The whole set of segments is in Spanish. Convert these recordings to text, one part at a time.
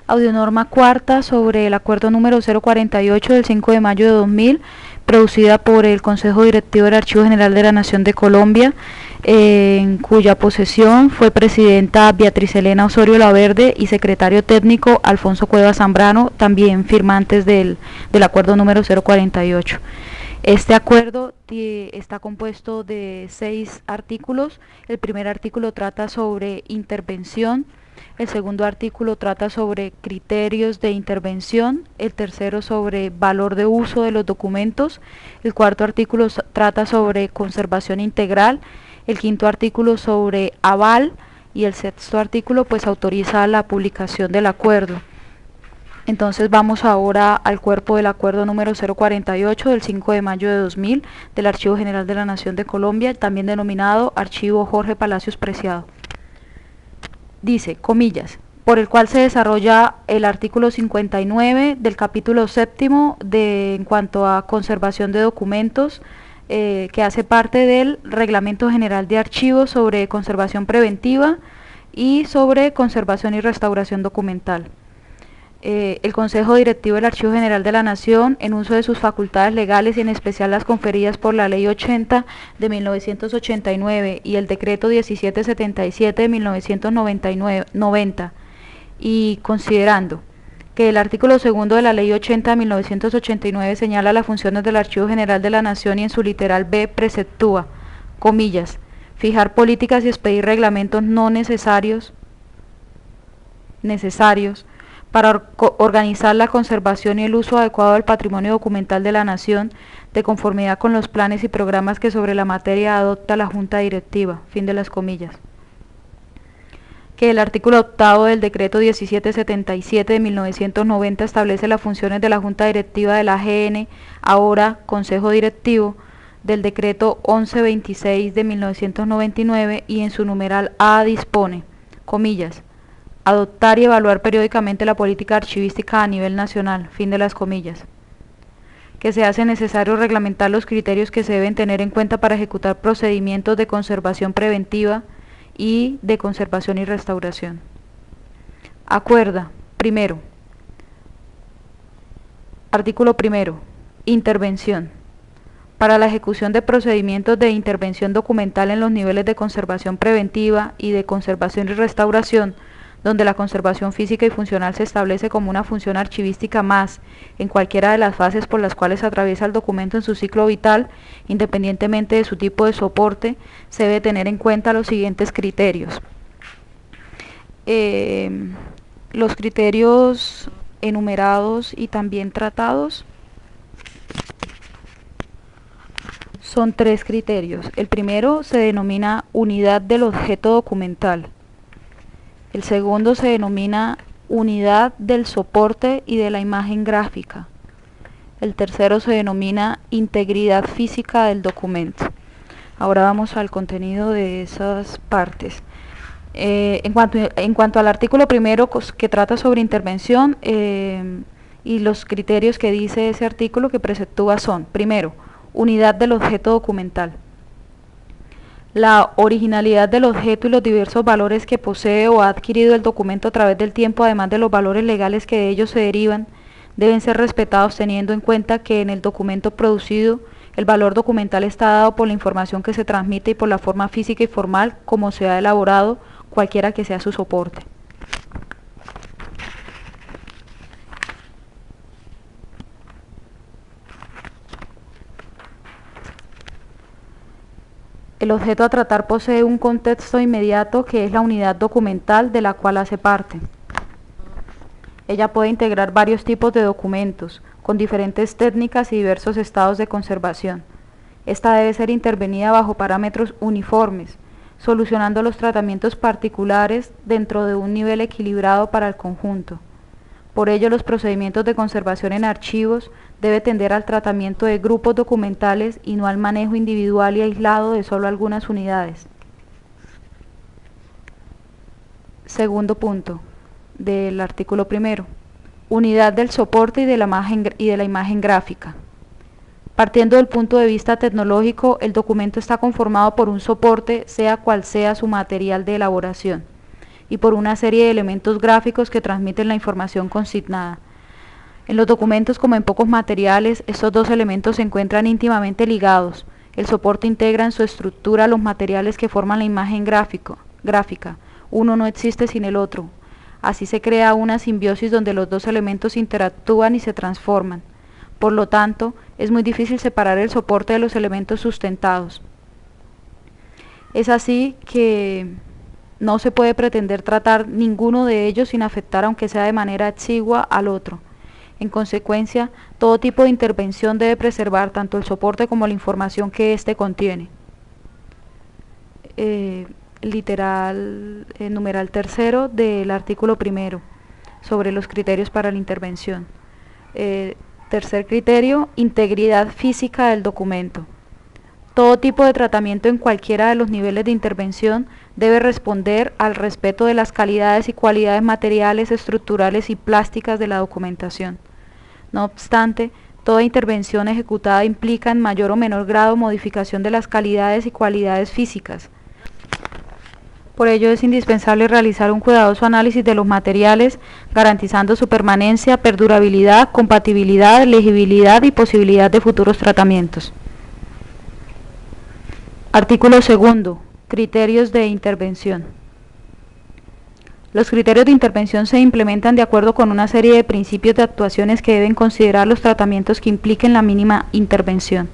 Audionorma cuarta sobre el acuerdo número 048 del 5 de mayo de 2000, producida por el Consejo Directivo del Archivo General de la Nación de Colombia, en cuya posesión fue presidenta Beatriz Elena Osorio Laverde y secretario técnico Alfonso Cuevas Zambrano, también firmantes del acuerdo número 048. Este acuerdo está compuesto de 6 artículos. El primer artículo trata sobre intervención, el segundo artículo trata sobre criterios de intervención, el tercero sobre valor de uso de los documentos, el cuarto artículo trata sobre conservación integral, el quinto artículo sobre aval y el sexto artículo pues autoriza la publicación del acuerdo. Entonces vamos ahora al cuerpo del acuerdo número 048 del 5 de mayo de 2000 del Archivo General de la Nación de Colombia, también denominado Archivo Jorge Palacios Preciado. Dice, comillas, por el cual se desarrolla el artículo 59 del capítulo séptimo en cuanto a conservación de documentos, que hace parte del Reglamento General de Archivos sobre conservación preventiva y sobre conservación y restauración documental. El Consejo Directivo del Archivo General de la Nación, en uso de sus facultades legales y en especial las conferidas por la Ley 80 de 1989 y el Decreto 1777 de 1990, y considerando que el artículo segundo de la Ley 80 de 1989 señala las funciones del Archivo General de la Nación y en su literal B preceptúa, comillas, fijar políticas y expedir reglamentos no necesarios para organizar la conservación y el uso adecuado del patrimonio documental de la Nación, de conformidad con los planes y programas que sobre la materia adopta la Junta Directiva, fin de las comillas. Que el artículo octavo del Decreto 1777 de 1990 establece las funciones de la Junta Directiva de la AGN, ahora Consejo Directivo, del Decreto 1126 de 1999 y en su numeral A dispone, comillas, adoptar y evaluar periódicamente la política archivística a nivel nacional, fin de las comillas. Que se hace necesario reglamentar los criterios que se deben tener en cuenta para ejecutar procedimientos de conservación preventiva y de conservación y restauración. Acuerda, primero, artículo primero, intervención. Para la ejecución de procedimientos de intervención documental en los niveles de conservación preventiva y de conservación y restauración, donde la conservación física y funcional se establece como una función archivística más en cualquiera de las fases por las cuales atraviesa el documento en su ciclo vital, independientemente de su tipo de soporte, se debe tener en cuenta los siguientes criterios. Los criterios enumerados y también tratados son 3 criterios. El primero se denomina unidad del objeto documental. El segundo se denomina unidad del soporte y de la imagen gráfica. El tercero se denomina integridad física del documento. Ahora vamos al contenido de esas partes. En cuanto al artículo primero que trata sobre intervención y los criterios que dice ese artículo que preceptúa son, primero, unidad del objeto documental. La originalidad del objeto y los diversos valores que posee o ha adquirido el documento a través del tiempo, además de los valores legales que de ellos se derivan, deben ser respetados teniendo en cuenta que en el documento producido el valor documental está dado por la información que se transmite y por la forma física y formal como se ha elaborado, cualquiera que sea su soporte. El objeto a tratar posee un contexto inmediato que es la unidad documental de la cual hace parte. Ella puede integrar varios tipos de documentos, con diferentes técnicas y diversos estados de conservación. Esta debe ser intervenida bajo parámetros uniformes, solucionando los tratamientos particulares dentro de un nivel equilibrado para el conjunto. Por ello, los procedimientos de conservación en archivos debe tender al tratamiento de grupos documentales y no al manejo individual y aislado de solo algunas unidades. Segundo punto del artículo primero, unidad del soporte y de la imagen gráfica. Partiendo del punto de vista tecnológico, el documento está conformado por un soporte, sea cual sea su material de elaboración, y por una serie de elementos gráficos que transmiten la información consignada. En los documentos, como en pocos materiales, estos dos elementos se encuentran íntimamente ligados. El soporte integra en su estructura los materiales que forman la imagen gráfica. Uno no existe sin el otro. Así se crea una simbiosis donde los dos elementos interactúan y se transforman. Por lo tanto, es muy difícil separar el soporte de los elementos sustentados. Es así que no se puede pretender tratar ninguno de ellos sin afectar, aunque sea de manera exigua, al otro. En consecuencia, todo tipo de intervención debe preservar tanto el soporte como la información que éste contiene. Numeral tercero del artículo primero, sobre los criterios para la intervención. Tercer criterio, integridad física del documento. Todo tipo de tratamiento en cualquiera de los niveles de intervención debe responder al respeto de las calidades y cualidades materiales, estructurales y plásticas de la documentación. No obstante, toda intervención ejecutada implica en mayor o menor grado modificación de las calidades y cualidades físicas. Por ello es indispensable realizar un cuidadoso análisis de los materiales, garantizando su permanencia, perdurabilidad, compatibilidad, legibilidad y posibilidad de futuros tratamientos. Artículo segundo. Criterios de intervención. Los criterios de intervención se implementan de acuerdo con una serie de principios de actuaciones que deben considerar los tratamientos que impliquen la mínima intervención.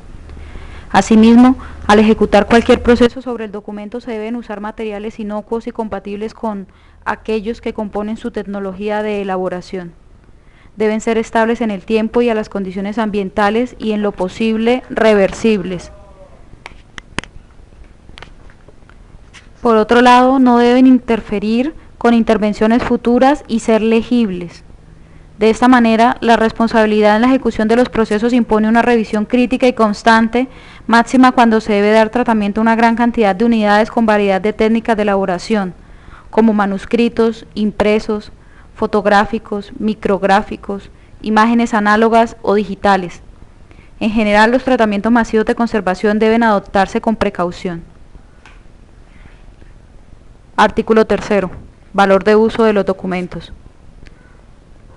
Asimismo, al ejecutar cualquier proceso sobre el documento se deben usar materiales inocuos y compatibles con aquellos que componen su tecnología de elaboración. Deben ser estables en el tiempo y a las condiciones ambientales y en lo posible reversibles. Por otro lado, no deben interferir con intervenciones futuras y ser legibles. De esta manera, la responsabilidad en la ejecución de los procesos impone una revisión crítica y constante, máxima cuando se debe dar tratamiento a una gran cantidad de unidades con variedad de técnicas de elaboración, como manuscritos, impresos, fotográficos, micrográficos, imágenes análogas o digitales. En general, los tratamientos masivos de conservación deben adoptarse con precaución. Artículo tercero. Valor de uso de los documentos.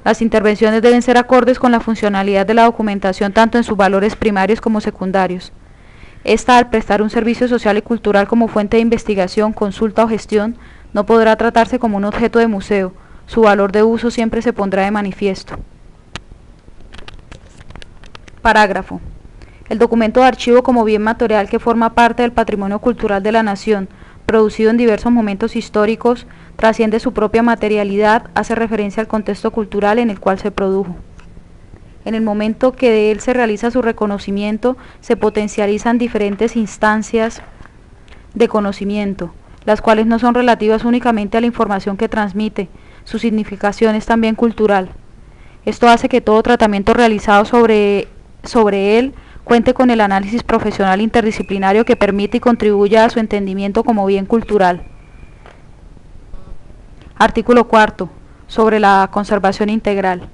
Las intervenciones deben ser acordes con la funcionalidad de la documentación tanto en sus valores primarios como secundarios. Esta, al prestar un servicio social y cultural como fuente de investigación, consulta o gestión, no podrá tratarse como un objeto de museo. Su valor de uso siempre se pondrá de manifiesto. Parágrafo. El documento de archivo como bien material que forma parte del patrimonio cultural de la nación, producido en diversos momentos históricos, trasciende su propia materialidad, hace referencia al contexto cultural en el cual se produjo. En el momento que de él se realiza su reconocimiento, se potencializan diferentes instancias de conocimiento, las cuales no son relativas únicamente a la información que transmite, su significación es también cultural. Esto hace que todo tratamiento realizado sobre él cuente con el análisis profesional interdisciplinario que permite y contribuya a su entendimiento como bien cultural. Artículo cuarto. Sobre la conservación integral.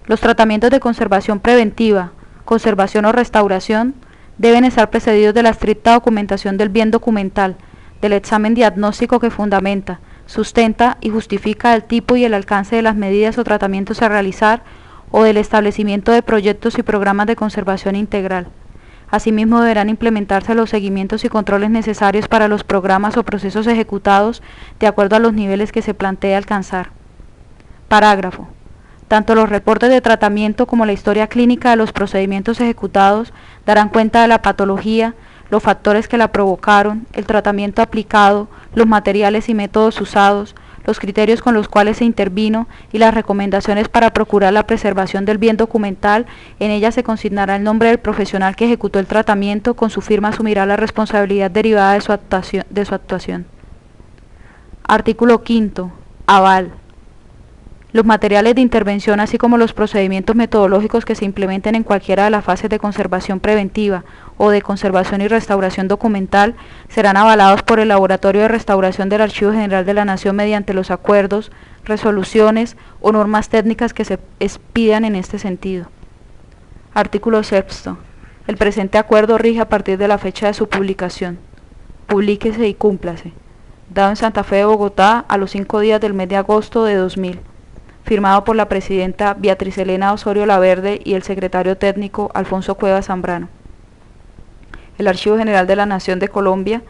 Los tratamientos de conservación preventiva, conservación o restauración deben estar precedidos de la estricta documentación del bien documental, del examen diagnóstico que fundamenta, sustenta y justifica el tipo y el alcance de las medidas o tratamientos a realizar o del establecimiento de proyectos y programas de conservación integral. Asimismo, deberán implementarse los seguimientos y controles necesarios para los programas o procesos ejecutados de acuerdo a los niveles que se plantea alcanzar. Parágrafo. Tanto los reportes de tratamiento como la historia clínica de los procedimientos ejecutados darán cuenta de la patología, los factores que la provocaron, el tratamiento aplicado, los materiales y métodos usados, los criterios con los cuales se intervino y las recomendaciones para procurar la preservación del bien documental. En ella se consignará el nombre del profesional que ejecutó el tratamiento, con su firma asumirá la responsabilidad derivada de su actuación. Artículo quinto. Aval. Los materiales de intervención, así como los procedimientos metodológicos que se implementen en cualquiera de las fases de conservación preventiva o de conservación y restauración documental, serán avalados por el Laboratorio de Restauración del Archivo General de la Nación mediante los acuerdos, resoluciones o normas técnicas que se expidan en este sentido. Artículo sexto. El presente acuerdo rige a partir de la fecha de su publicación. Publíquese y cúmplase. dado en Santa Fe de Bogotá a los 5 días del mes de agosto de 2000, firmado por la presidenta Beatriz Elena Osorio Laverde y el secretario técnico Alfonso Cuevas Zambrano. El Archivo General de la Nación de Colombia,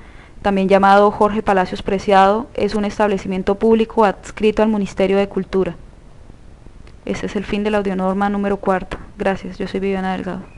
también llamado Jorge Palacios Preciado, es un establecimiento público adscrito al Ministerio de Cultura. Este es el fin de la audionorma número 4. Gracias, yo soy Viviana Delgado.